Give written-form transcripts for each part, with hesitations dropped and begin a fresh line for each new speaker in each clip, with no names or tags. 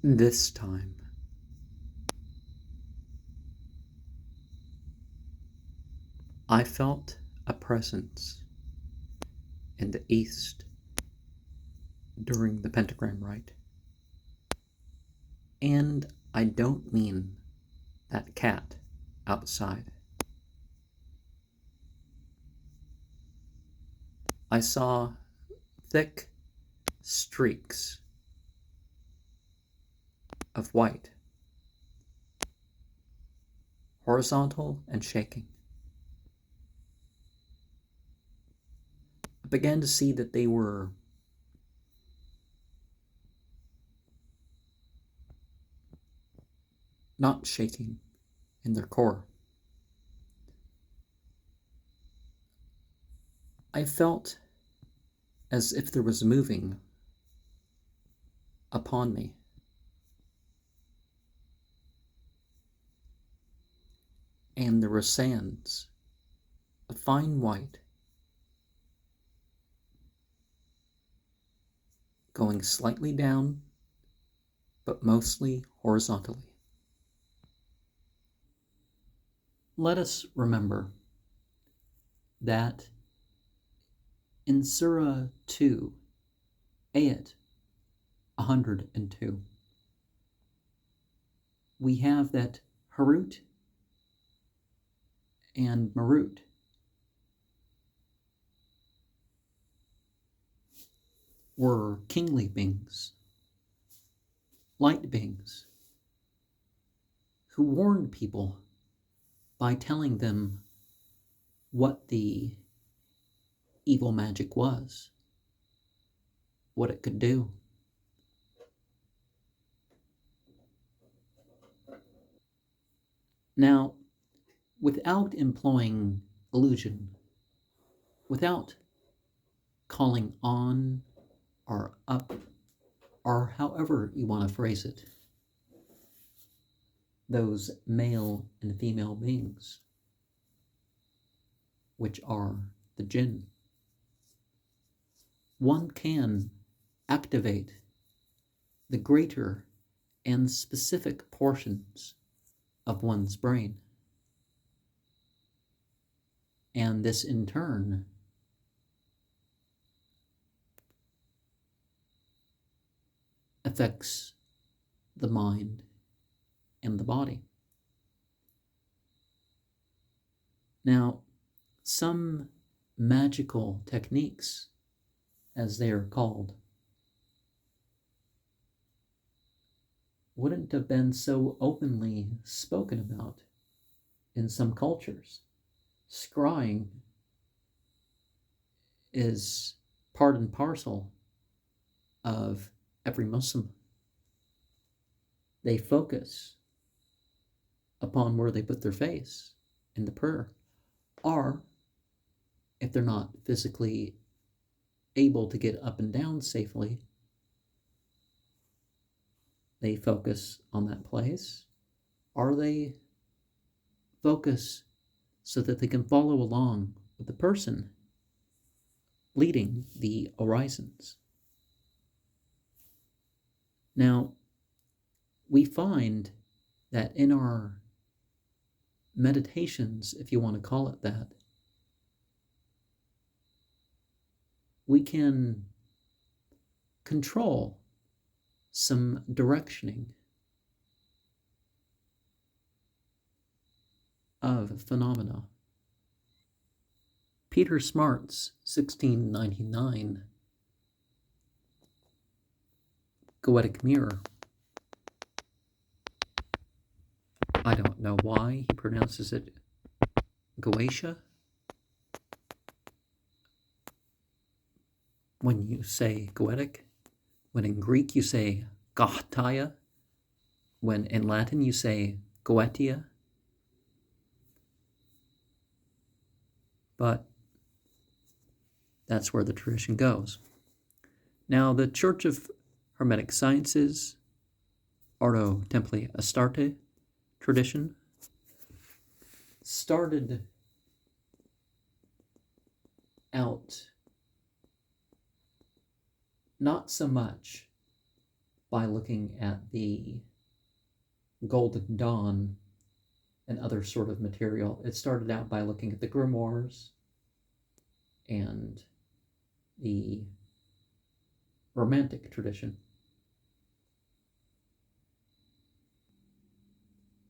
This time, I felt a presence in the east during the pentagram rite. And I don't mean that cat outside. I saw thick streaks of white, horizontal and shaking. I began to see that they were not shaking in their core. I felt as if there was moving upon me. And there were sands of fine white going slightly down, but mostly horizontally. Let us remember that in Surah 2, Ayat 102, we have that Harut and Marut were kingly beings, light beings, who warned people by telling them what the evil magic was, what it could do. Now, without employing illusion, without calling on or up, or however you want to phrase it, those male and female beings, which are the jinn, one can activate the greater and specific portions of one's brain. And this in turn affects the mind and the body. Now, some magical techniques, as they are called, wouldn't have been so openly spoken about in some cultures. Scrying is part and parcel of every Muslim. They focus upon where they put their face in the prayer, or if they're not physically able to get up and down safely, they focus on that place, or they focus so that they can follow along with the person leading the orisons. Now, we find that in our meditations, if you want to call it that, we can control some directioning of phenomena. Peter Smart's 1699 Goetic mirror, I don't know why he pronounces it Goetia. When you say Goetic, when in Greek you say Goetia, when in Latin you say Goetia. But that's where the tradition goes. Now, the Church of Hermetic Sciences, Ordo Templi Astarte tradition, started out not so much by looking at the Golden Dawn and other sort of material. It started out by looking at the grimoires and the Romantic tradition.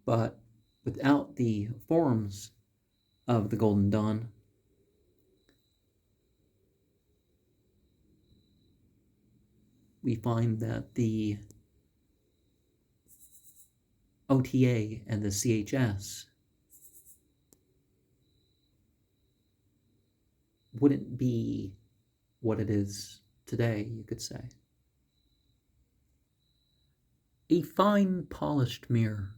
But without the forms of the Golden Dawn, we find that the OTA and the CHS wouldn't be what it is today, you could say. A fine polished mirror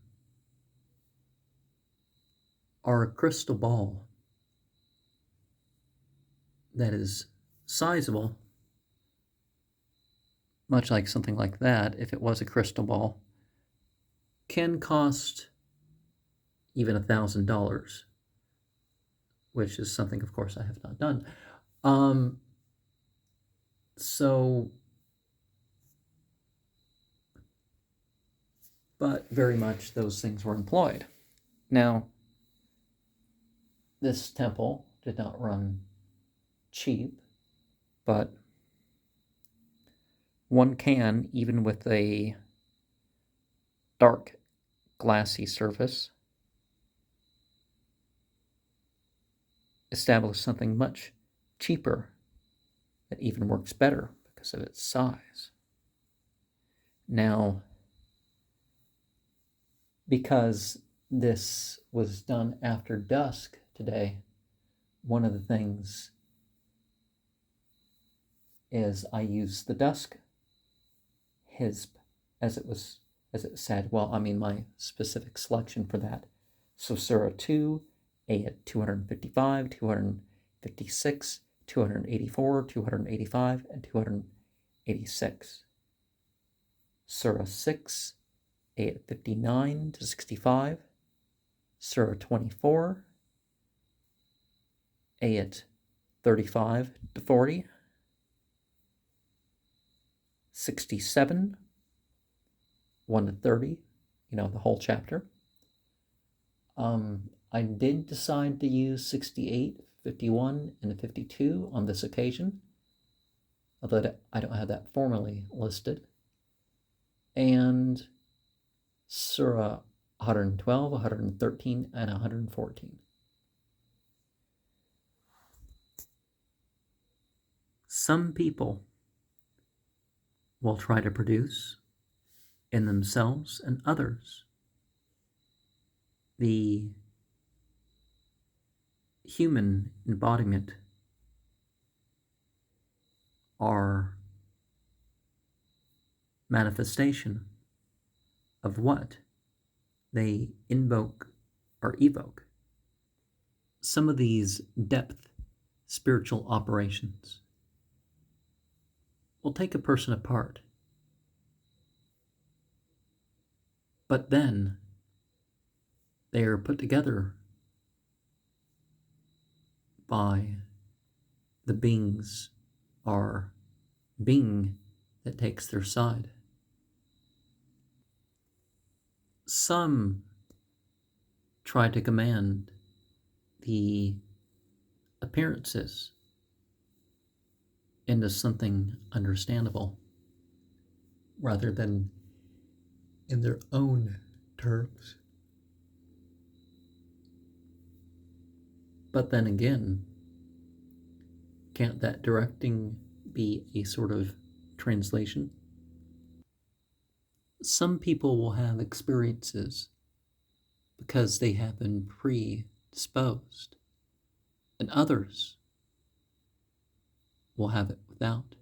or a crystal ball that is sizable, much like something like that, if it was a crystal ball, can cost even $1,000, which is something, of course, I have not done. But very much those things were employed. Now, this temple did not run cheap, but one can, even with a dark, glassy surface, establish something much cheaper that even works better because of its size. Now, because this was done after dusk today, one of the things is I used the dusk Hizb as it said. Well, I mean my specific selection for that. So Surah 2, ayat 255, 256, 284, 285, and 286. Surah 6, ayat 59 to 65. Surah 24, ayat 35 to 40. 67, 1 to 30, the whole chapter. I did decide to use 68, 51, and 52 on this occasion, although I don't have that formally listed. And Surah 112, 113, and 114. Some people will try to produce in themselves and others the human embodiment or manifestation of what they invoke or evoke. Some of these depth spiritual operations will take a person apart, but then they are put together by the beings or being that takes their side. Some try to command the appearances into something understandable rather than in their own terms. But then again, can't that directing be a sort of translation? Some people will have experiences because they have been predisposed, and others will have it without.